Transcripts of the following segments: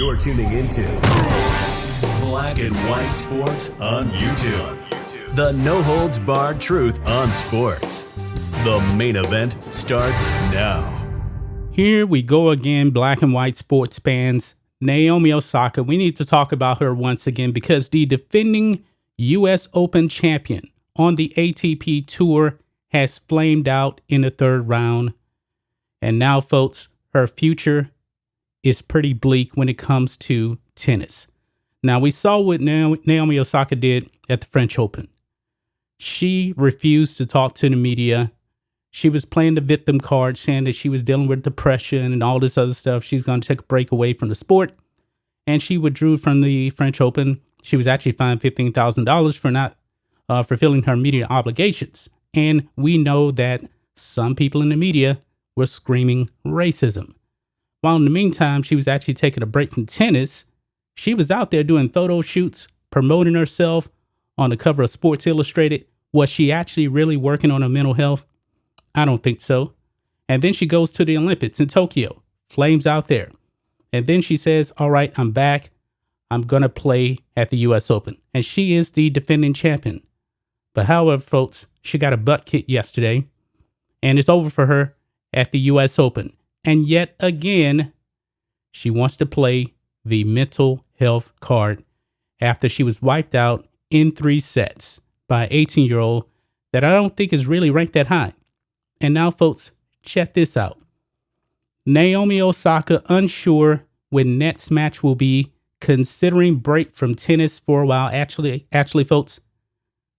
You're tuning into Black and White Sports on YouTube. The no-holds-barred truth on sports. The main event starts now. Here we go again, Black and White Sports fans. Naomi Osaka, we need to talk about her once again because the defending U.S. Open champion on the ATP Tour has flamed out in the third round. And now, folks, her future is pretty bleak when it comes to tennis. Now, we saw what Naomi Osaka did at the French Open. She refused to talk to the media. She was playing the victim card, saying that she was dealing with depression and all this other stuff. She's going to take a break away from the sport. And she withdrew from the French Open. She was actually fined $15,000 for not fulfilling her media obligations. And we know that some people in the media were screaming racism. While in the meantime, she was actually taking a break from tennis. She was out there doing photo shoots, promoting herself on the cover of Sports Illustrated. Was she actually really working on her mental health? I don't think so. And then she goes to the Olympics in Tokyo, flames out there. And then she says, all right, I'm back. I'm going to play at the U.S. Open. And she is the defending champion. But however, folks, she got a butt kick yesterday. And it's over for her at the U.S. Open. And yet again, she wants to play the mental health card after she was wiped out in 3 sets by an 18-year-old that I don't think is really ranked that high. And now, folks, check this out. Naomi Osaka unsure when next match will be, considering break from tennis for a while. Actually, folks,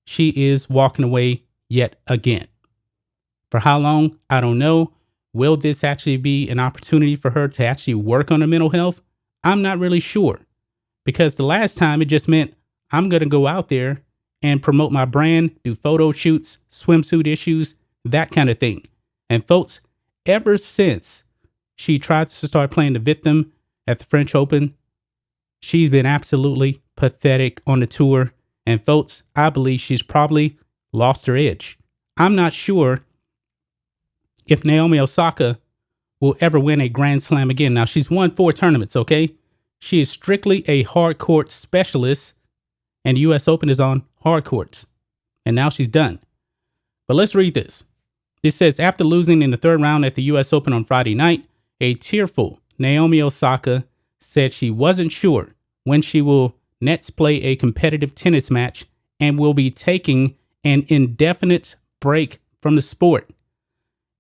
she is walking away yet again. For how long? I don't know. Will this actually be an opportunity for her to actually work on her mental health? I'm not really sure. Because the last time it just meant I'm going to go out there and promote my brand, do photo shoots, swimsuit issues, that kind of thing. And folks, ever since she tried to start playing the victim at the French Open, she's been absolutely pathetic on the tour. And folks, I believe she's probably lost her edge. I'm not sure if Naomi Osaka will ever win a Grand Slam again. Now, she's won 4 tournaments, okay? She is strictly a hard court specialist, and the U.S. Open is on hard courts. And now she's done. But let's read this. It says, after losing in the third round at the U.S. Open on Friday night, a tearful Naomi Osaka said she wasn't sure when she will next play a competitive tennis match and will be taking an indefinite break from the sport.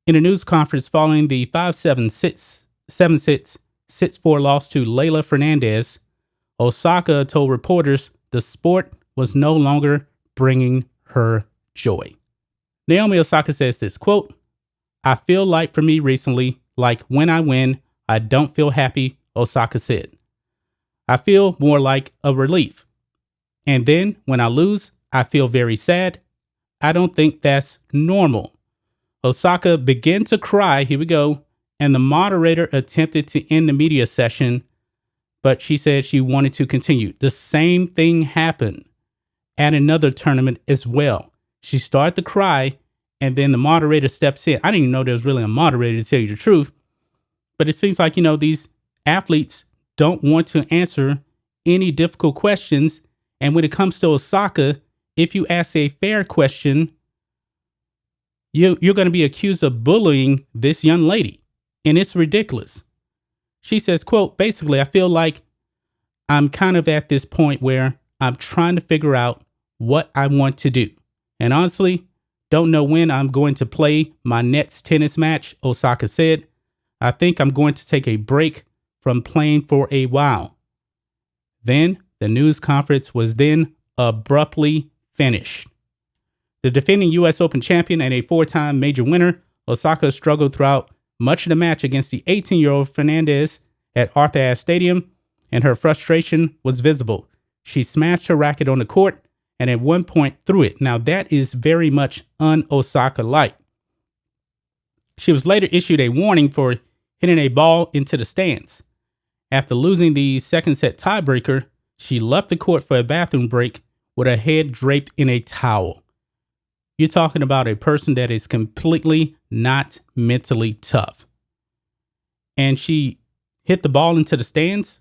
In a news conference following the 5-7 6-4 loss to Leylah Fernandez, Osaka told reporters the sport was no longer bringing her joy. Naomi Osaka says this, quote, I feel like for me recently, like when I win, I don't feel happy, Osaka said. I feel more like a relief. And then when I lose, I feel very sad. I don't think that's normal. Osaka began to cry, here we go, and the moderator attempted to end the media session, but she said she wanted to continue. The same thing happened at another tournament as well. She started to cry, and then the moderator steps in. I didn't even know there was really a moderator, to tell you the truth, but it seems like, these athletes don't want to answer any difficult questions, and when it comes to Osaka, if you ask a fair question, you're going to be accused of bullying this young lady. And it's ridiculous. She says, quote, basically, I feel like I'm kind of at this point where I'm trying to figure out what I want to do. And honestly, don't know when I'm going to play my next tennis match, Osaka said. I think I'm going to take a break from playing for a while. Then the news conference was then abruptly finished. The defending U.S. Open champion and a 4-time major winner, Osaka struggled throughout much of the match against the 18-year-old Fernandez at Arthur Ashe Stadium, and her frustration was visible. She smashed her racket on the court and at one point threw it. Now, that is very much un-Osaka-like. She was later issued a warning for hitting a ball into the stands. After losing the second set tiebreaker, she left the court for a bathroom break with her head draped in a towel. You're talking about a person that is completely not mentally tough. And she hit the ball into the stands.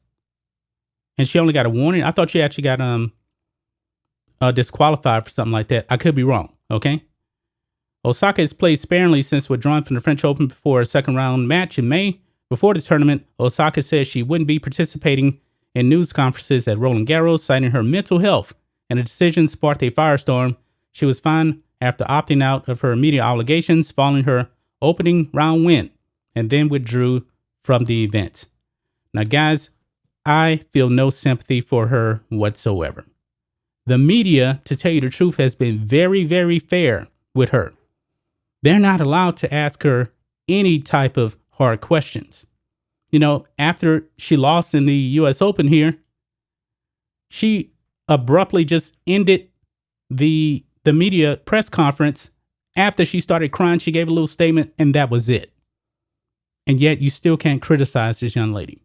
and she only got a warning. I thought she actually got disqualified for something like that. I could be wrong. Okay. Osaka has played sparingly since withdrawing from the French Open before a second round match in May. Before the tournament, Osaka said she wouldn't be participating in news conferences at Roland Garros, citing her mental health, and the decision sparked a firestorm. She was fine after opting out of her media obligations following her opening round win, and then withdrew from the event. Now, guys, I feel no sympathy for her whatsoever. The media, to tell you the truth, has been very, very fair with her. They're not allowed to ask her any type of hard questions. You know, after she lost in the U.S. Open here, she abruptly just ended the media press conference. After she started crying, she gave a little statement, and that was it. And yet you still can't criticize this young lady.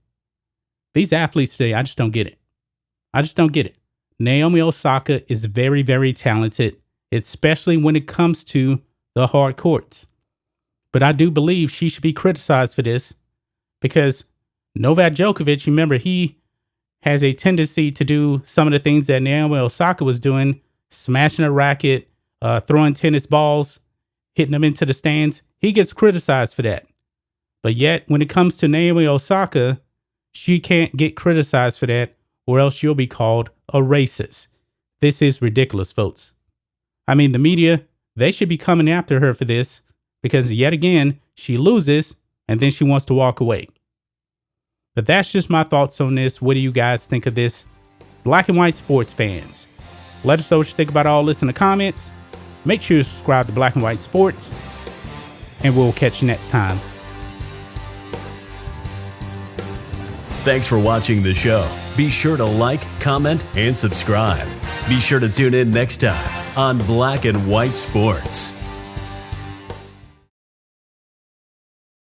These athletes today, I just don't get it. I just don't get it. Naomi Osaka is very, very talented, especially when it comes to the hard courts. But I do believe she should be criticized for this because Novak Djokovic, remember, he has a tendency to do some of the things that Naomi Osaka was doing, smashing a racket, throwing tennis balls, hitting them into the stands. He gets criticized for that. But yet, when it comes to Naomi Osaka, she can't get criticized for that, or else she'll be called a racist. This is ridiculous, folks. I mean, the media, they should be coming after her for this because yet again, she loses and then she wants to walk away. But that's just my thoughts on this. What do you guys think of this? Black and white sports fans, let us know what you think about all this in the comments. Make sure you subscribe to Black and White Sports, and we'll catch you next time. Thanks for watching the show. Be sure to like, comment, and subscribe. Be sure to tune in next time on Black and White Sports.